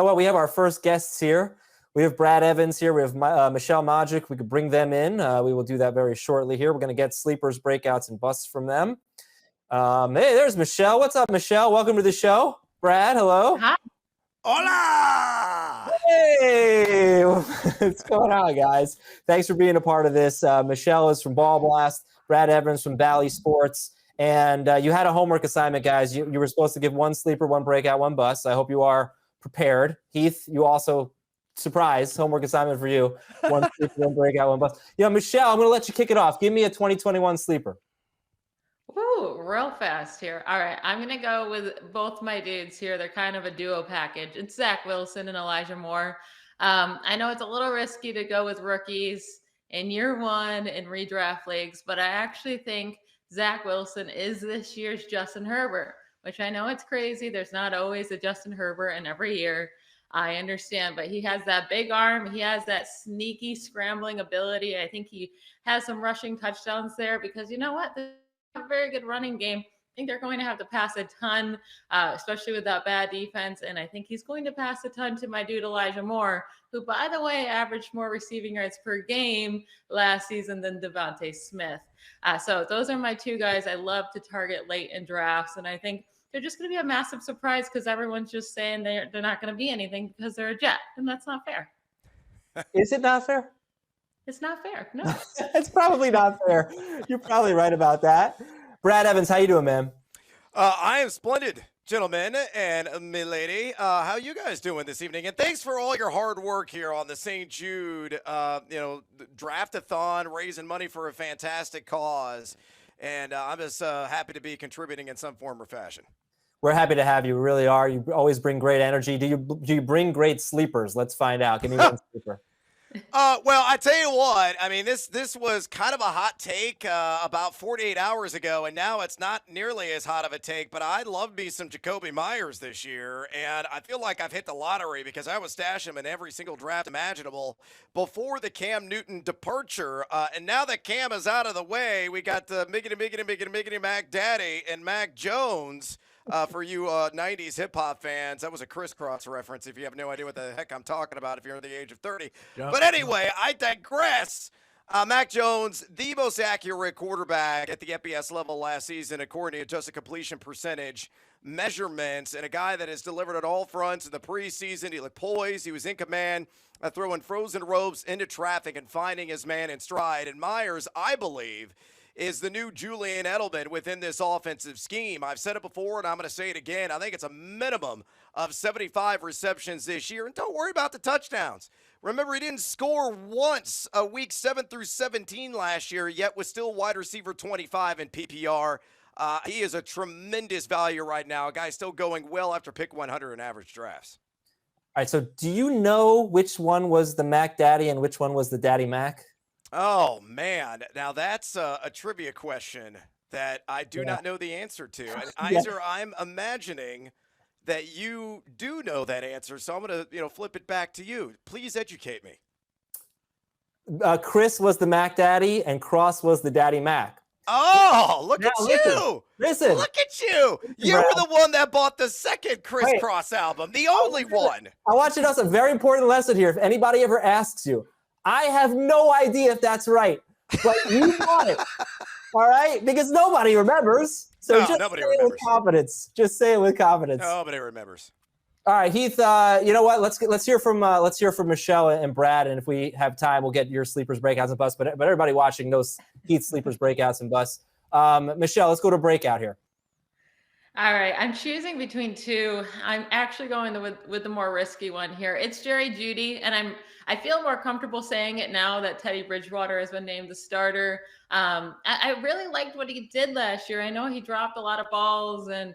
what? We have our first guests here. We have Brad Evans here. We have Michelle Magdziuk. We could bring them in. We will do that very shortly here. We're going to get sleepers, breakouts, and busts from them. Hey, there's Michelle. What's up, Michelle? Welcome to the show. Brad, hello. Hi. Hola! Hey, what's going on, guys? Thanks for being a part of this. Michelle is from Ball Blast. Brad Evans from Bally Sports. And you had a homework assignment, guys. You were supposed to give one sleeper, one breakout, one bust. I hope you are prepared. Heath, you also, surprise, homework assignment for you. One sleeper, one breakout, one bust. Michelle, I'm going to let you kick it off. Give me a 2021 sleeper. Woo, real fast here. All right, I'm going to go with both my dudes here. They're kind of a duo package. It's Zach Wilson and Elijah Moore. I know it's a little risky to go with rookies in year one in redraft leagues, but I actually think Zach Wilson is this year's Justin Herbert, which I know it's crazy. There's not always a Justin Herbert in every year. I understand, but he has that big arm. He has that sneaky scrambling ability. I think he has some rushing touchdowns there because you know what? They're a very good running game. I think they're going to have to pass a ton, especially with that bad defense. And I think he's going to pass a ton to my dude Elijah Moore, who, by the way, averaged more receiving yards per game last season than Devontae Smith. So those are my two guys I love to target late in drafts. And I think they're just going to be a massive surprise because everyone's just saying they're not going to be anything because they're a Jet. And that's not fair. Is it not fair? It's not fair. No. It's probably not fair. You're probably right about that. Brad Evans, how you doing, man? I am splendid, gentlemen and milady. How you guys doing this evening? And thanks for all your hard work here on the St. Jude, draft-a-thon, raising money for a fantastic cause. And I'm just happy to be contributing in some form or fashion. We're happy to have you. We really are. You always bring great energy. Do you bring great sleepers? Let's find out. Give me one sleeper. Well, I tell you what, I mean, this was kind of a hot take about 48 hours ago, and now it's not nearly as hot of a take, but I love me some Jacoby Myers this year, and I feel like I've hit the lottery because I was stashing him in every single draft imaginable before the Cam Newton departure, and now that Cam is out of the way, we got the Miggity Mac Daddy and Mac Jones. For you 90s hip-hop fans, that was a crisscross reference if you have no idea what the heck I'm talking about if you're under the age of 30. Yep. But anyway, I digress. Mac Jones, the most accurate quarterback at the FBS level last season, according to adjusted completion percentage measurements, and a guy that has delivered on all fronts in the preseason. He looked poised. He was in command, throwing frozen ropes into traffic and finding his man in stride. And Myers, I believe, is the new Julian Edelman within this offensive scheme. I've said it before, and I'm going to say it again. I think it's a minimum of 75 receptions this year. And don't worry about the touchdowns. Remember, he didn't score once week 7 through 17 last year, yet was still wide receiver 25 in PPR. He is a tremendous value right now. A guy still going well after pick 100 in average drafts. All right, so do you know which one was the Mac Daddy and which one was the Daddy Mac? Oh, man. Now, that's a trivia question that I do not know the answer to. And Aizer, I'm imagining that you do know that answer, so I'm going to flip it back to you. Please educate me. Chris was the Mac Daddy, and Cross was the Daddy Mac. Oh, look at you. Listen. Look at you. You were the one that bought the second Chris Cross album, the only one. I want you to know some very important lesson here. If anybody ever asks you, I have no idea if that's right, but you bought it, all right? Because nobody remembers. So just say it with confidence. Just say it with confidence. Nobody remembers. All right, Heath. You know what? Let's hear from Michelle and Brad, and if we have time, we'll get your sleepers, breakouts, and busts. But everybody watching knows Heath's sleepers, breakouts, and busts. Michelle, let's go to breakout here. All right, I'm choosing between two. I'm actually going with the more risky one here. It's Jerry Jeudy, and I feel more comfortable saying it now that Teddy Bridgewater has been named the starter. I really liked what he did last year. I know he dropped a lot of balls, and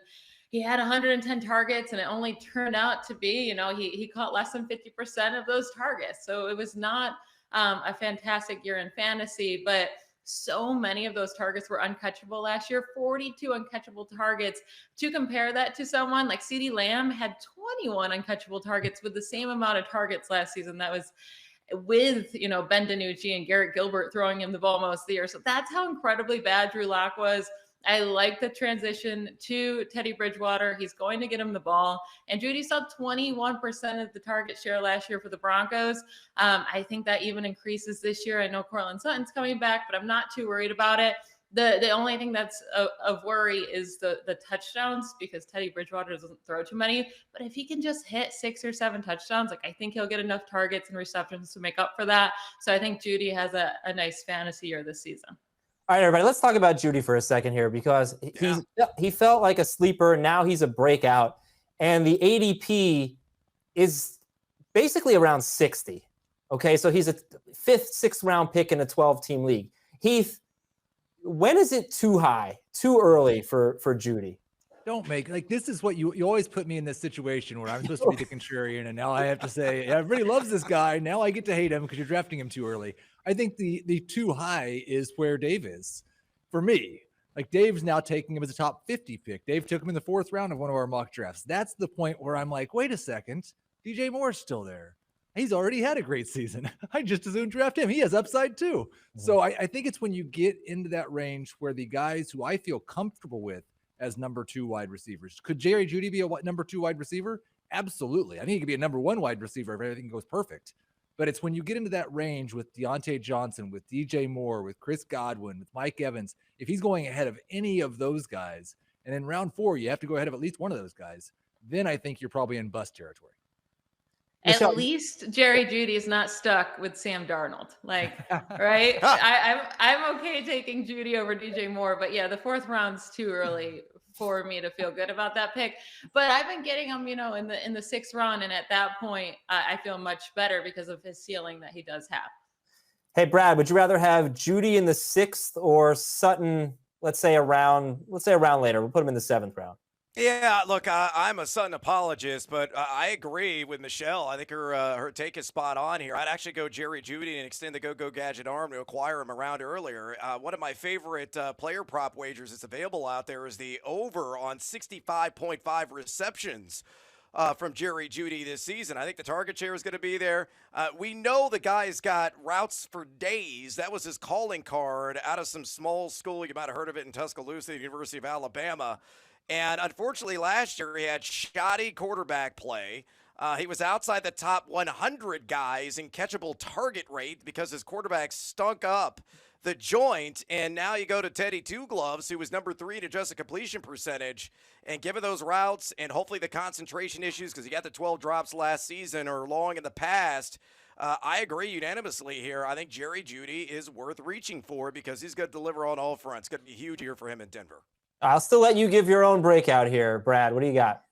he had 110 targets, and it only turned out to be, he caught less than 50% of those targets. So it was not a fantastic year in fantasy, but so many of those targets were uncatchable last year, 42 uncatchable targets. To compare that to someone like CeeDee Lamb had 21 uncatchable targets with the same amount of targets last season. That was with, Ben DiNucci and Garrett Gilbert throwing him the ball most of the year. So that's how incredibly bad Drew Lock was. I like the transition to Teddy Bridgewater. He's going to get him the ball. And Judy saw 21% of the target share last year for the Broncos. I think that even increases this year. I know Cortland Sutton's coming back, but I'm not too worried about it. The only thing that's of worry is the touchdowns, because Teddy Bridgewater doesn't throw too many. But if he can just hit 6 or 7 touchdowns, like, I think he'll get enough targets and receptions to make up for that. So I think Judy has a nice fantasy year this season. All right, everybody, let's talk about Judy for a second here, because he felt like a sleeper. Now he's a breakout, and the ADP is basically around 60. Okay, so he's a 5th, 6th round pick in a 12-team league. Heath, when is it too high, too early for Judy? Don't make, like, this is what you always put me in this situation where I'm supposed to be the contrarian, and now I have to say everybody loves this guy. Now I get to hate him because you're drafting him too early. I think the too high is where Dave is for me. Like, Dave's now taking him as a top 50 pick. Dave took him in the 4th round of one of our mock drafts. That's the point where I'm like, wait a second, DJ Moore's still there. He's already had a great season. I just as soon draft him. He has upside too. So I think it's when you get into that range where the guys who I feel comfortable with as number 2 wide receivers. Could Jerry Jeudy be a number 2 wide receiver? Absolutely. I think he could be a number 1 wide receiver if everything goes perfect. But it's when you get into that range with Deontay Johnson, with DJ Moore, with Chris Godwin, with Mike Evans, if he's going ahead of any of those guys, and in round 4, you have to go ahead of at least one of those guys, then I think you're probably in bust territory. At least Jerry Jeudy is not stuck with Sam Darnold, like, right? I'm okay taking Jeudy over DJ Moore, but yeah, the 4th round's too early for me to feel good about that pick. But I've been getting him, in the 6th round, and at that point, I feel much better because of his ceiling that he does have. Hey, Brad, would you rather have Jeudy in the 6th or Sutton? Let's say a round later. We'll put him in the 7th round. Yeah, look, I'm a Sutton apologist, but I agree with Michelle. I think her take is spot on here. I'd actually go Jerry Jeudy and extend the go gadget arm to acquire him a round earlier. One of my favorite player prop wagers that's available out there is the over on 65.5 receptions from Jerry Jeudy this season. I think the target share is going to be there. We know the guy's got routes for days. That was his calling card out of some small school. You might have heard of it in Tuscaloosa, the University of Alabama. And unfortunately, last year he had shoddy quarterback play. He was outside the top 100 guys in catchable target rate because his quarterback stunk up the joint. And now you go to Teddy Two Gloves, who was number 3 in adjusted completion percentage. And given those routes and hopefully the concentration issues, because he got the 12 drops last season or long in the past, I agree unanimously here. I think Jerry Jeudy is worth reaching for because he's going to deliver on all fronts. It's going to be a huge year for him in Denver. I'll still let you give your own breakout here, Brad. What do you got?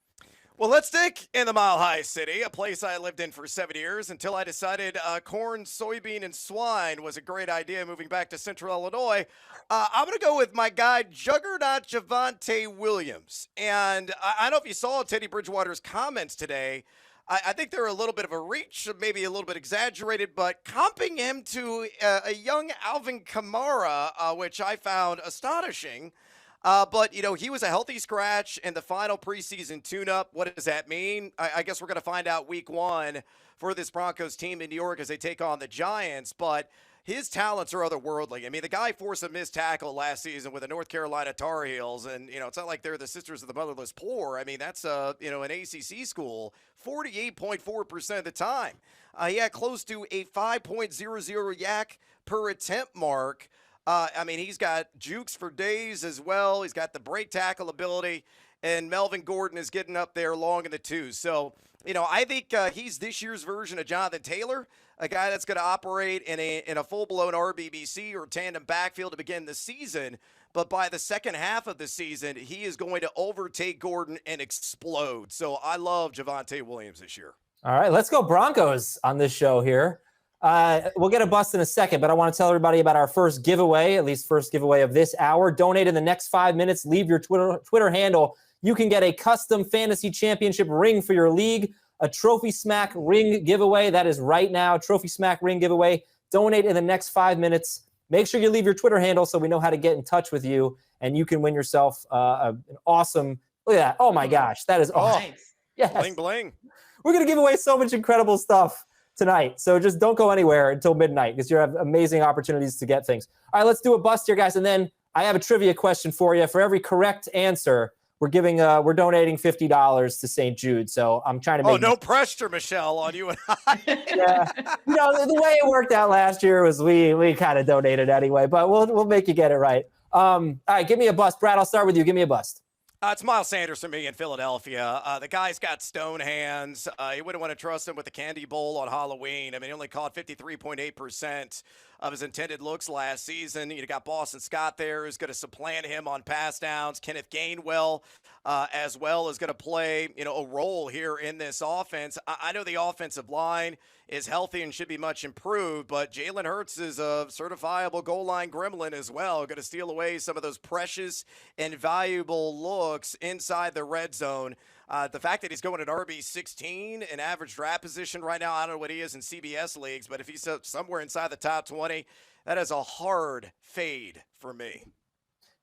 Well, let's stick in the Mile High City, a place I lived in for 7 years until I decided corn, soybean, and swine was a great idea moving back to Central Illinois. I'm going to go with my guy, Juggernaut Javonte Williams. And I don't know if you saw Teddy Bridgewater's comments today. I think they're a little bit of a reach, maybe a little bit exaggerated, but comping him to a young Alvin Kamara, which I found astonishing. But, he was a healthy scratch in the final preseason tune-up. What does that mean? I guess we're going to find out week 1 for this Broncos team in New York as they take on the Giants. But his talents are otherworldly. I mean, the guy forced a missed tackle last season with the North Carolina Tar Heels. And, it's not like they're the Sisters of the Motherless Poor. I mean, that's, an ACC school 48.4% of the time. He had close to a 5.00 yak per attempt mark. He's got jukes for days as well. He's got the break tackle ability, and Melvin Gordon is getting up there long in the 2. So, I think he's this year's version of Jonathan Taylor, a guy that's going to operate in a full-blown RBBC or tandem backfield to begin the season. But by the second half of the season, he is going to overtake Gordon and explode. So I love Javonte Williams this year. All right, let's go Broncos on this show here. We'll get a bust in a second, but I want to tell everybody about our first giveaway, at least first giveaway of this hour. Donate in the next 5 minutes. Leave your Twitter handle. You can get a custom fantasy championship ring for your league, a Trophy Smack ring giveaway. That is right now, Trophy Smack ring giveaway. Donate in the next 5 minutes. Make sure you leave your Twitter handle so we know how to get in touch with you, and you can win yourself an awesome – look at that. Oh, my gosh. That is awesome. Nice. Yes. Bling, bling. We're going to give away so much incredible stuff tonight. So just don't go anywhere until midnight because you have amazing opportunities to get things. All right, let's do a bust here, guys. And then I have a trivia question for you. For every correct answer, we're donating $50 to St. Jude. So I'm trying to make. Oh, no pressure, Michelle, on you and I. Yeah. The way it worked out last year was we kind of donated anyway, but we'll make you get it right. All right, give me a bust. Brad, I'll start with you. Give me a bust. It's Miles Sanders for me in Philadelphia. The guy's got stone hands. You wouldn't want to trust him with the candy bowl on Halloween. I mean, he only caught 53.8% of his intended looks last season. You got Boston Scott there who's going to supplant him on pass downs. Kenneth Gainwell as well is going to play, a role here in this offense. I know the offensive line is healthy and should be much improved, but Jalen Hurts is a certifiable goal line gremlin as well. Going to steal away some of those precious and valuable looks inside the red zone. The fact that he's going at RB16 in average draft position right now, I don't know what he is in CBS leagues, but if he's somewhere inside the top 20, that is a hard fade for me.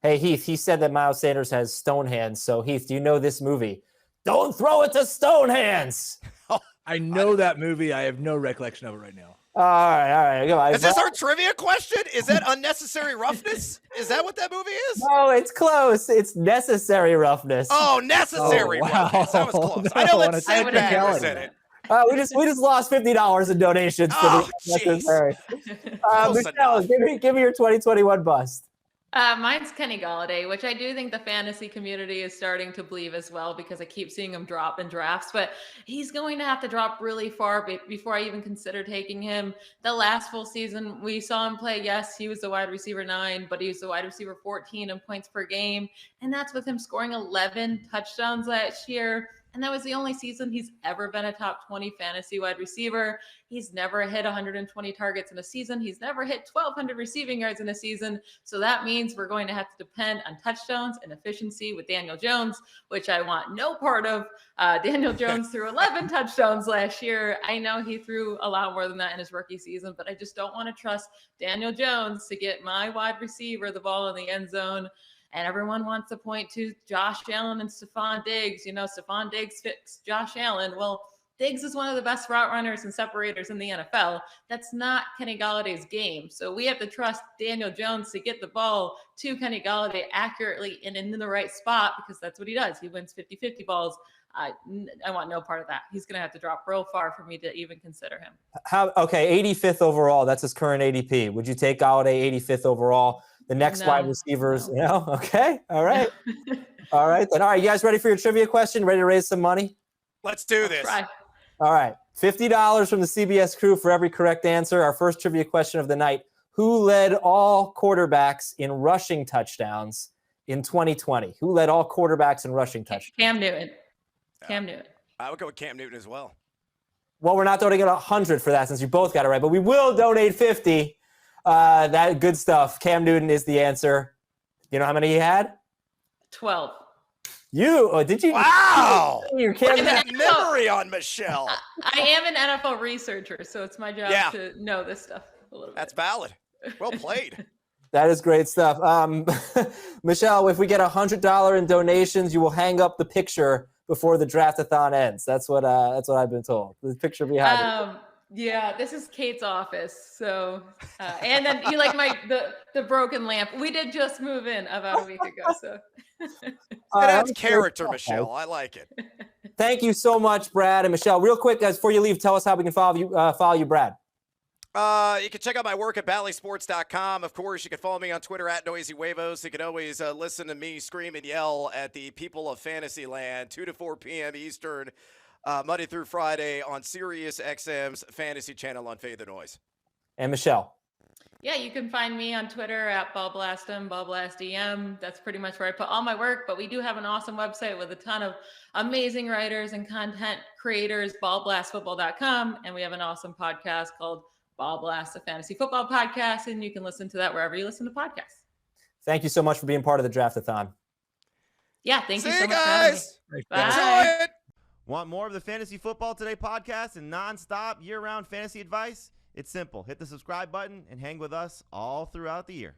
Hey, Heath, he said that Miles Sanders has stone hands. So, Heath, do you know this movie? Don't throw it to stone hands. I know that movie. I have no recollection of it right now. All right. Go on. Is this our trivia question? Is that Unnecessary Roughness? Is that what that movie is? No, it's close. It's Necessary Roughness. Oh, Necessary Roughness. That was close. No, I know that I Sid would've Bag was guessed in it. We just lost $50 in donations. Oh, to the Necessary. Close Michelle, enough. give me your 2021 bust. Mine's Kenny Golladay, which I do think the fantasy community is starting to believe as well, because I keep seeing him drop in drafts, but he's going to have to drop really far before I even consider taking him. The last full season, we saw him play. Yes, he was the wide receiver 9, but he was the wide receiver 14 in points per game. And that's with him scoring 11 touchdowns last year. And that was the only season he's ever been a top 20 fantasy wide receiver. He's never hit 120 targets in a season. He's never hit 1,200 receiving yards in a season. So that means we're going to have to depend on touchdowns and efficiency with Daniel Jones, which I want no part of. Daniel Jones threw 11 touchdowns last year. I know he threw a lot more than that in his rookie season, but I just don't want to trust Daniel Jones to get my wide receiver the ball in the end zone. And everyone wants to point to Josh Allen and Stephon Diggs. Stephon Diggs fits Josh Allen. Well, Diggs is one of the best route runners and separators in the NFL. That's not Kenny Galladay's game. So we have to trust Daniel Jones to get the ball to Kenny Golladay accurately and in the right spot, because that's what he does. He wins 50-50 balls. I want no part of that. He's going to have to drop real far for me to even consider him. Okay, 85th overall. That's his current ADP. Would you take Golladay 85th overall? The next wide receivers, Okay. All right. All right. Then, all right. You guys ready for your trivia question? Ready to raise some money? Let's do this. Try. All right. $50 from the CBS crew for every correct answer. Our first trivia question of the night. Who led all quarterbacks in rushing touchdowns in 2020? Who led all quarterbacks in rushing touchdowns? Cam Newton. Cam Newton. I would go with Cam Newton as well. Well, we're not donating 100 for that since you both got it right, but we will donate 50. That good stuff. Cam Newton is the answer. You know how many he had? 12. Did you? Wow. Your Cam Look at that memory on Michelle. I am an NFL researcher, so it's my job to know this stuff a little bit. That's valid. Well played. That is great stuff. Michelle, if we get $100 in donations, you will hang up the picture before the draft-a-thon ends. That's what I've been told. The picture behind it. Yeah, this is Kate's office. So, and then you like the broken lamp. We did just move in about a week ago. So That's character, Michelle. I like it. Thank you so much, Brad and Michelle. Real quick, guys, before you leave, tell us how we can follow you, Brad. You can check out my work at BallySports.com. Of course, you can follow me on Twitter at Noisy Huevos. You can always listen to me scream and yell at the people of Fantasyland, 2 to 4 p.m. Eastern. Monday through Friday on Sirius XM's Fantasy Channel on Fade the Noise. And Michelle. Yeah, you can find me on Twitter at BallBlastM, BallBlastEM. That's pretty much where I put all my work, but we do have an awesome website with a ton of amazing writers and content creators, ballblastfootball.com, and we have an awesome podcast called Ball Blast, a fantasy football podcast, and you can listen to that wherever you listen to podcasts. Thank you so much for being part of the Draft-a-thon. Yeah, thank you See so you much for having me. guys. Bye. Enjoy it. Want more of the Fantasy Football Today podcast and nonstop year-round fantasy advice? It's simple. Hit the subscribe button and hang with us all throughout the year.